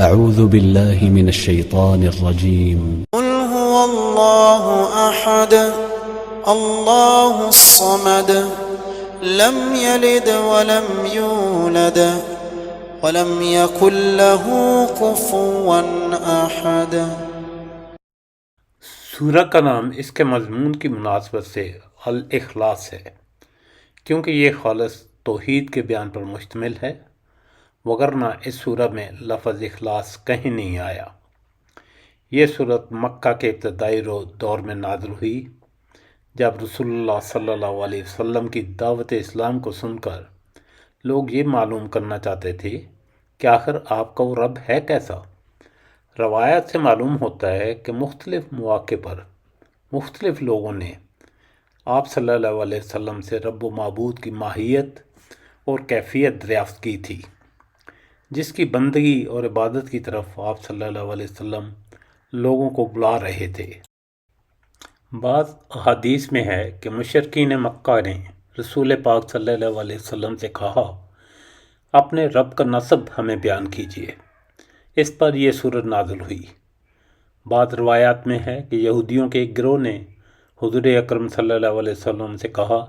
أعوذ بالله من الشيطان الرجيم. قل هو الله أحد الله الصمد لم يلد ولم يولد ولم يكن له كفوا أحد۔ سورہ کا نام اس کے مضمون کی مناسبت سے الاخلاص ہے، کیونکہ یہ خالص توحید کے بیان پر مشتمل ہے، وگرنہ اس سورہ میں لفظ اخلاص کہیں نہیں آیا۔ یہ سورت مکہ کے ابتدائی دور میں نازل ہوئی، جب رسول اللہ صلی اللہ علیہ وسلم کی دعوت اسلام کو سن کر لوگ یہ معلوم کرنا چاہتے تھے کہ آخر آپ کا وہ رب ہے کیسا۔ روایات سے معلوم ہوتا ہے کہ مختلف مواقع پر مختلف لوگوں نے آپ صلی اللہ علیہ وسلم سے رب و معبود کی ماہیت اور کیفیت دریافت کی تھی، جس کی بندگی اور عبادت کی طرف آپ صلی اللہ علیہ وسلم لوگوں کو بلا رہے تھے۔ بعض احادیث میں ہے کہ مشرکین مکہ نے رسول پاک صلی اللہ علیہ وسلم سے کہا، اپنے رب کا نسب ہمیں بیان کیجیے۔ اس پر یہ سورت نازل ہوئی۔ بعض روایات میں ہے کہ یہودیوں کے ایک گروہ نے حضور اکرم صلی اللہ علیہ وسلم سے کہا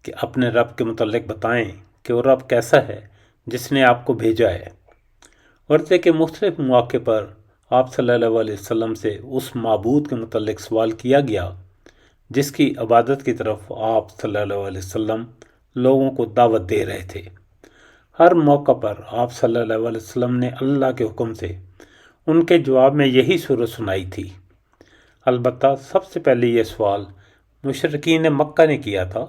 کہ اپنے رب کے متعلق بتائیں کہ وہ رب کیسا ہے جس نے آپ کو بھیجا ہے۔ ورثے کے مختلف مواقع پر آپ صلی اللہ علیہ وسلم سے اس معبود کے متعلق سوال کیا گیا جس کی عبادت کی طرف آپ صلی اللہ علیہ وسلم لوگوں کو دعوت دے رہے تھے۔ ہر موقع پر آپ صلی اللہ علیہ وسلم نے اللہ کے حکم سے ان کے جواب میں یہی سورت سنائی تھی۔ البتہ سب سے پہلے یہ سوال مشرکین مکہ نے کیا تھا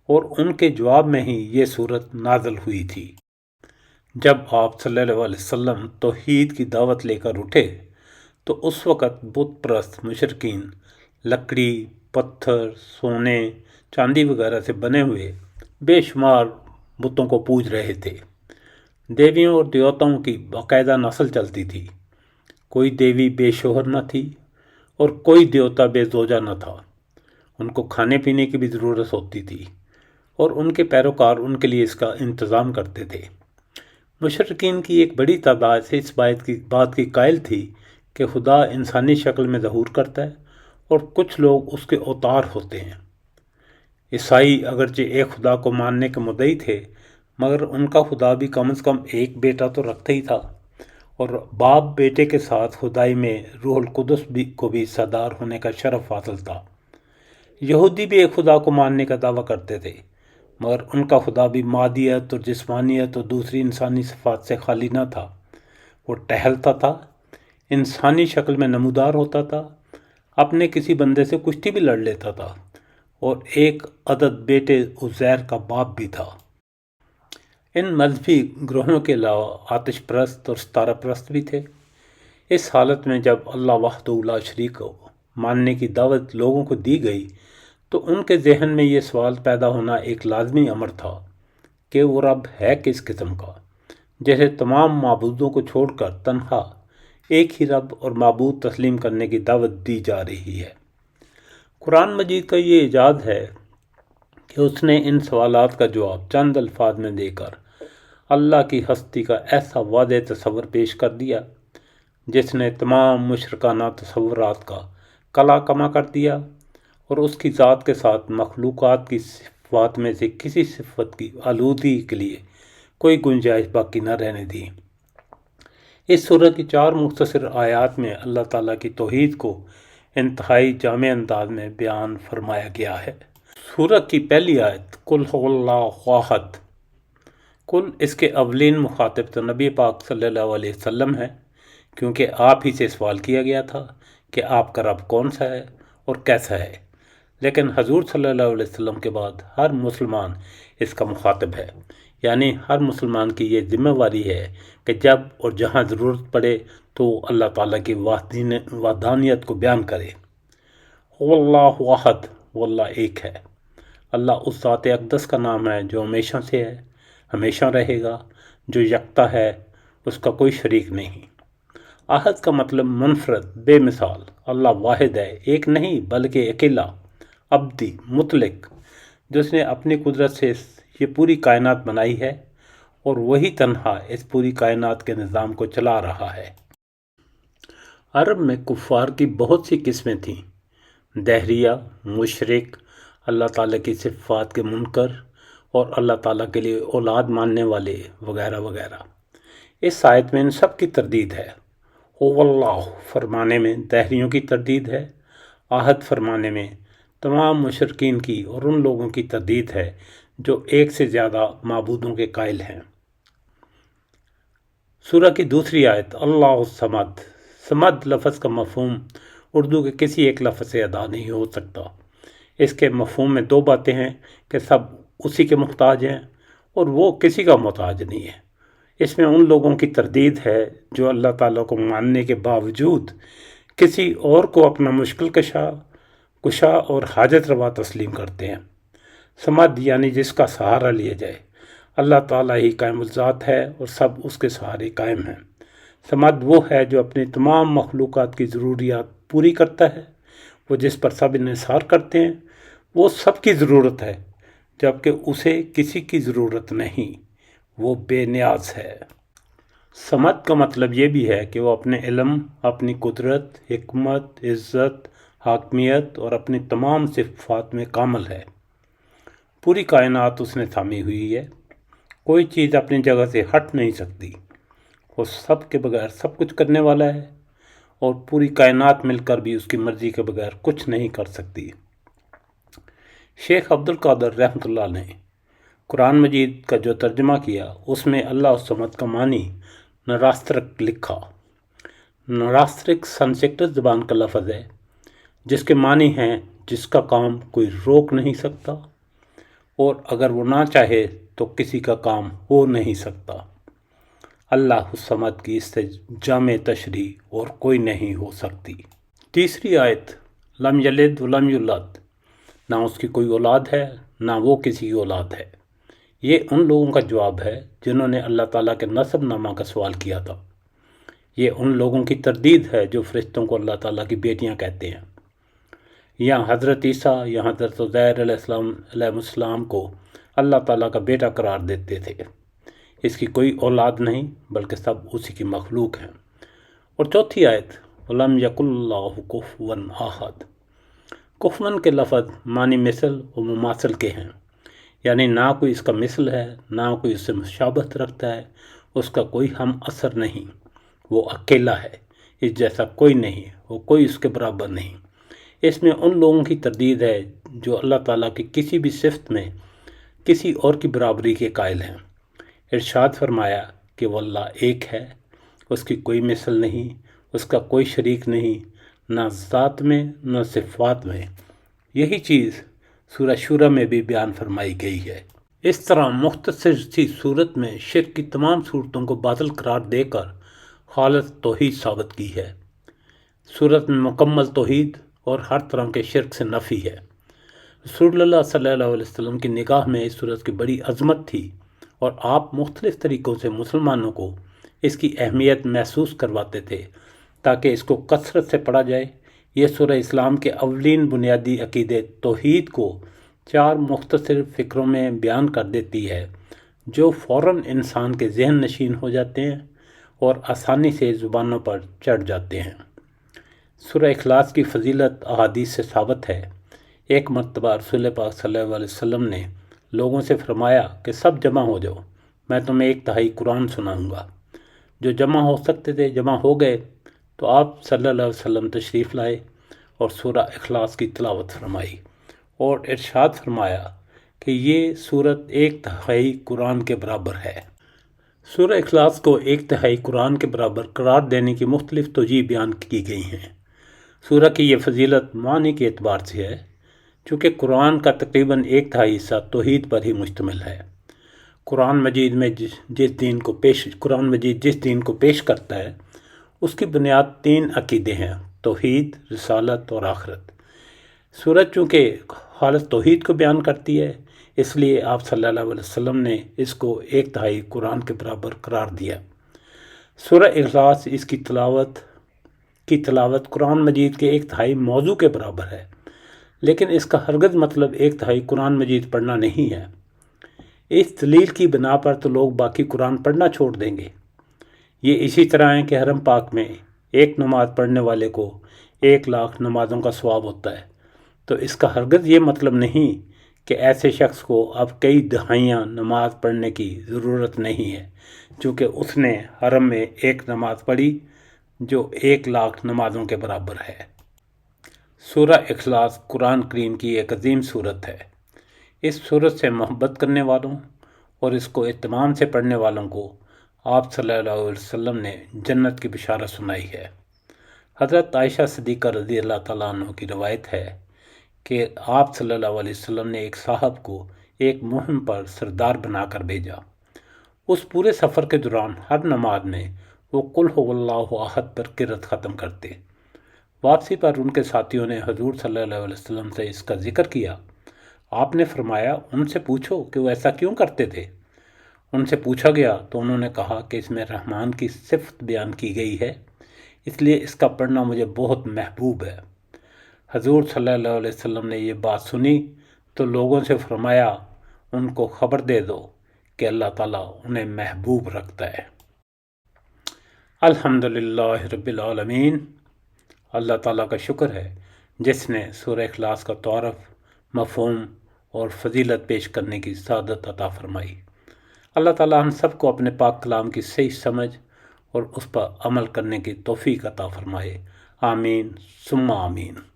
اور ان کے جواب میں ہی یہ سورت نازل ہوئی تھی۔ جب آپ صلی اللہ علیہ وسلم توحید کی دعوت لے کر اٹھے تو اس وقت بت پرست مشرکین لکڑی، پتھر، سونے، چاندی وغیرہ سے بنے ہوئے بے شمار بتوں کو پوج رہے تھے۔ دیویوں اور دیوتاؤں کی باقاعدہ نسل چلتی تھی۔ کوئی دیوی بے شوہر نہ تھی اور کوئی دیوتا بے زوجہ نہ تھا۔ ان کو کھانے پینے کی بھی ضرورت ہوتی تھی اور ان کے پیروکار ان کے لیے اس کا انتظام کرتے تھے۔ مشرکین کی ایک بڑی تعداد سے اس بات کی قائل تھی کہ خدا انسانی شکل میں ظہور کرتا ہے اور کچھ لوگ اس کے اوتار ہوتے ہیں۔ عیسائی اگرچہ ایک خدا کو ماننے کے مدعی تھے، مگر ان کا خدا بھی کم از کم ایک بیٹا تو رکھتا ہی تھا، اور باپ بیٹے کے ساتھ خدائی میں روح القدس کو بھی حصہ دار ہونے کا شرف حاصل تھا۔ یہودی بھی ایک خدا کو ماننے کا دعویٰ کرتے تھے، مگر ان کا خدا بھی مادیت اور جسمانیت اور دوسری انسانی صفات سے خالی نہ تھا۔ وہ ٹہلتا تھا، انسانی شکل میں نمودار ہوتا تھا، اپنے کسی بندے سے کشتی بھی لڑ لیتا تھا، اور ایک عدد بیٹے عزیر کا باپ بھی تھا۔ ان مذہبی گروہوں کے علاوہ آتش پرست اور ستارہ پرست بھی تھے۔ اس حالت میں جب اللہ وحدہ لا شریک کو ماننے کی دعوت لوگوں کو دی گئی تو ان کے ذہن میں یہ سوال پیدا ہونا ایک لازمی امر تھا کہ وہ رب ہے کس قسم کا، جیسے تمام معبودوں کو چھوڑ کر تنہا ایک ہی رب اور معبود تسلیم کرنے کی دعوت دی جا رہی ہے۔ قرآن مجید کا یہ اعجاز ہے کہ اس نے ان سوالات کا جواب چند الفاظ میں دے کر اللہ کی ہستی کا ایسا واضح تصور پیش کر دیا جس نے تمام مشرکانہ تصورات کا کلا کما کر دیا اور اس کی ذات کے ساتھ مخلوقات کی صفات میں سے کسی صفت کی آلودگی کے لیے کوئی گنجائش باقی نہ رہنے دی۔ اس سورت کی 4 مختصر آیات میں اللہ تعالیٰ کی توحید کو انتہائی جامع انداز میں بیان فرمایا گیا ہے۔ سورت کی پہلی آیت قل هو اللہ احد، کل اس کے اولین مخاطب تو نبی پاک صلی اللہ علیہ وسلم ہے، کیونکہ آپ ہی سے سوال کیا گیا تھا کہ آپ کا رب کون سا ہے اور کیسا ہے، لیکن حضور صلی اللہ علیہ وسلم کے بعد ہر مسلمان اس کا مخاطب ہے، یعنی ہر مسلمان کی یہ ذمہ داری ہے کہ جب اور جہاں ضرورت پڑے تو اللہ تعالیٰ کی وحدانیت کو بیان کرے۔ اللہ احد، وہ اللہ ایک ہے۔ اللہ اس ذات اقدس کا نام ہے جو ہمیشہ سے ہے، ہمیشہ رہے گا، جو یکتا ہے، اس کا کوئی شریک نہیں۔ احد کا مطلب منفرد، بے مثال۔ اللہ واحد ہے، ایک نہیں بلکہ اکیلا، ابدی، مطلق، جس نے اپنی قدرت سے یہ پوری کائنات بنائی ہے اور وہی تنہا اس پوری کائنات کے نظام کو چلا رہا ہے۔ عرب میں کفار کی بہت سی قسمیں تھیں، دہریہ، مشرک، اللہ تعالیٰ کی صفات کے منکر اور اللہ تعالیٰ کے لیے اولاد ماننے والے وغیرہ وغیرہ۔ اس آیت میں ان سب کی تردید ہے۔ هو اللہ فرمانے میں دہریوں کی تردید ہے، آحد فرمانے میں تمام مشرکین کی اور ان لوگوں کی تردید ہے جو ایک سے زیادہ معبودوں کے قائل ہیں۔ سورہ کی دوسری آیت اللہ الصمد، صمد لفظ کا مفہوم اردو کے کسی ایک لفظ سے ادا نہیں ہو سکتا۔ اس کے مفہوم میں دو باتیں ہیں کہ سب اسی کے محتاج ہیں اور وہ کسی کا محتاج نہیں ہے۔ اس میں ان لوگوں کی تردید ہے جو اللہ تعالیٰ کو ماننے کے باوجود کسی اور کو اپنا مشکل کشا اور حاجت روا تسلیم کرتے ہیں۔ صمد یعنی جس کا سہارا لیا جائے۔ اللہ تعالیٰ ہی قائم الذات ہے اور سب اس کے سہارے قائم ہیں۔ صمد وہ ہے جو اپنی تمام مخلوقات کی ضروریات پوری کرتا ہے، وہ جس پر سب انحصار کرتے ہیں، وہ سب کی ضرورت ہے جبکہ اسے کسی کی ضرورت نہیں، وہ بے نیاز ہے۔ صمد کا مطلب یہ بھی ہے کہ وہ اپنے علم، اپنی قدرت، حکمت، عزت، حاکمیت اور اپنی تمام صفات میں کامل ہے۔ پوری کائنات اس نے تھامی ہوئی ہے، کوئی چیز اپنی جگہ سے ہٹ نہیں سکتی۔ وہ سب کے بغیر سب کچھ کرنے والا ہے اور پوری کائنات مل کر بھی اس کی مرضی کے بغیر کچھ نہیں کر سکتی۔ شیخ عبد القادر رحمۃ اللہ نے قرآن مجید کا جو ترجمہ کیا اس میں اللہ الصمد کا معنی نراسترک لکھا۔ نراسترک سنسکرت زبان کا لفظ ہے جس کے معنی ہیں جس کا کام کوئی روک نہیں سکتا اور اگر وہ نہ چاہے تو کسی کا کام ہو نہیں سکتا۔ اللہ الصمد کی اس سے جامع تشریح اور کوئی نہیں ہو سکتی۔ تیسری آیت لم یلد ولم یولد، نہ اس کی کوئی اولاد ہے نہ وہ کسی کی اولاد ہے۔ یہ ان لوگوں کا جواب ہے جنہوں نے اللہ تعالیٰ کے نسب نامہ کا سوال کیا تھا۔ یہ ان لوگوں کی تردید ہے جو فرشتوں کو اللہ تعالیٰ کی بیٹیاں کہتے ہیں۔ یہاں حضرت عیسیٰ یا حضرت عزیر علیہ السلام کو اللہ تعالیٰ کا بیٹا قرار دیتے تھے۔ اس کی کوئی اولاد نہیں بلکہ سب اسی کی مخلوق ہیں۔ اور چوتھی آیت وَلَمْ يَكُنْ اللَّهُ كُفُوًا أَحَدٌ، کفواً کے لفظ معنی مثل و مماثل کے ہیں، یعنی نہ کوئی اس کا مثل ہے نہ کوئی اس سے مشابہت رکھتا ہے، اس کا کوئی ہم اثر نہیں، وہ اکیلا ہے، اس جیسا کوئی نہیں، وہ کوئی اس کے برابر نہیں۔ اس میں ان لوگوں کی تردید ہے جو اللہ تعالیٰ کی کسی بھی صفت میں کسی اور کی برابری کے قائل ہیں۔ ارشاد فرمایا کہ وہ اللہ ایک ہے، اس کی کوئی مثل نہیں، اس کا کوئی شریک نہیں، نہ ذات میں نہ صفات میں۔ یہی چیز سورہ شورى میں بھی بیان فرمائی گئی ہے۔ اس طرح مختصر سی صورت میں شرک کی تمام صورتوں کو باطل قرار دے کر خالص توحید ثابت کی ہے۔ صورت میں مکمل توحید اور ہر طرح کے شرک سے نفی ہے۔ رسول اللہ صلی اللہ علیہ وسلم کی نگاہ میں اس صورت کی بڑی عظمت تھی اور آپ مختلف طریقوں سے مسلمانوں کو اس کی اہمیت محسوس کرواتے تھے تاکہ اس کو کثرت سے پڑھا جائے۔ یہ سورہ اسلام کے اولین بنیادی عقیدے توحید کو 4 مختصر فکروں میں بیان کر دیتی ہے جو فوراً انسان کے ذہن نشین ہو جاتے ہیں اور آسانی سے زبانوں پر چڑھ جاتے ہیں۔ سورہ اخلاص کی فضیلت احادیث سے ثابت ہے۔ ایک مرتبہ رسول پاک صلی اللہ علیہ وسلم نے لوگوں سے فرمایا کہ سب جمع ہو جاؤ، میں تمہیں 1/3 قرآن سناؤں گا۔ جو جمع ہو سکتے تھے جمع ہو گئے تو آپ صلی اللہ علیہ وسلم تشریف لائے اور سورہ اخلاص کی تلاوت فرمائی اور ارشاد فرمایا کہ یہ سورت 1/3 قرآن کے برابر ہے۔ سورہ اخلاص کو 1/3 قرآن کے برابر قرار دینے کی مختلف توجیہ بیان کی گئی ہیں۔ سورہ کی یہ فضیلت معنی کے اعتبار سے ہے چونکہ قرآن کا تقریباً 1/3 حصہ توحید پر ہی مشتمل ہے۔ قرآن مجید جس دین کو پیش کرتا ہے اس کی بنیاد 3 عقیدے ہیں: توحید، رسالت اور آخرت۔ سورت چونکہ خالص توحید کو بیان کرتی ہے اس لیے آپ صلی اللہ علیہ وسلم نے اس کو 1/3 قرآن کے برابر قرار دیا۔ سورہ اخلاص اس کی تلاوت قرآن مجید کے 1/3 موضوع کے برابر ہے، لیکن اس کا ہرگز مطلب 1/3 قرآن مجید پڑھنا نہیں ہے۔ اس دلیل کی بنا پر تو لوگ باقی قرآن پڑھنا چھوڑ دیں گے۔ یہ اسی طرح ہے کہ حرم پاک میں ایک نماز پڑھنے والے کو 1,00,000 نمازوں کا ثواب ہوتا ہے، تو اس کا ہرگز یہ مطلب نہیں کہ ایسے شخص کو اب کئی دہائیاں نماز پڑھنے کی ضرورت نہیں ہے، چونکہ اس نے حرم میں ایک نماز پڑھی جو 1,00,000 نمازوں کے برابر ہے۔ سورہ اخلاص قرآن کریم کی ایک عظیم سورت ہے۔ اس سورت سے محبت کرنے والوں اور اس کو اہتمام سے پڑھنے والوں کو آپ صلی اللہ علیہ وسلم نے جنت کی بشارت سنائی ہے۔ حضرت عائشہ صدیقہ رضی اللہ تعالیٰ عنہ کی روایت ہے کہ آپ صلی اللہ علیہ وسلم نے ایک صاحب کو ایک مہم پر سردار بنا کر بھیجا۔ اس پورے سفر کے دوران ہر نماز میں وہ قل هو اللہ احد پر قرأت ختم کرتے۔ واپسی پر ان کے ساتھیوں نے حضور صلی اللہ علیہ وسلم سے اس کا ذکر کیا۔ آپ نے فرمایا ان سے پوچھو کہ وہ ایسا کیوں کرتے تھے۔ ان سے پوچھا گیا تو انہوں نے کہا کہ اس میں رحمان کی صفت بیان کی گئی ہے، اس لیے اس کا پڑھنا مجھے بہت محبوب ہے۔ حضور صلی اللہ علیہ وسلم نے یہ بات سنی تو لوگوں سے فرمایا ان کو خبر دے دو کہ اللہ تعالیٰ انہیں محبوب رکھتا ہے۔ الحمدللہ رب العالمین۔ اللہ تعالیٰ کا شکر ہے جس نے سورہ اخلاص کا تعارف، مفہوم اور فضیلت پیش کرنے کی سعادت عطا فرمائی۔ اللہ تعالیٰ ہم سب کو اپنے پاک کلام کی صحیح سمجھ اور اس پر عمل کرنے کی توفیق عطا فرمائے۔ آمین ثم آمین۔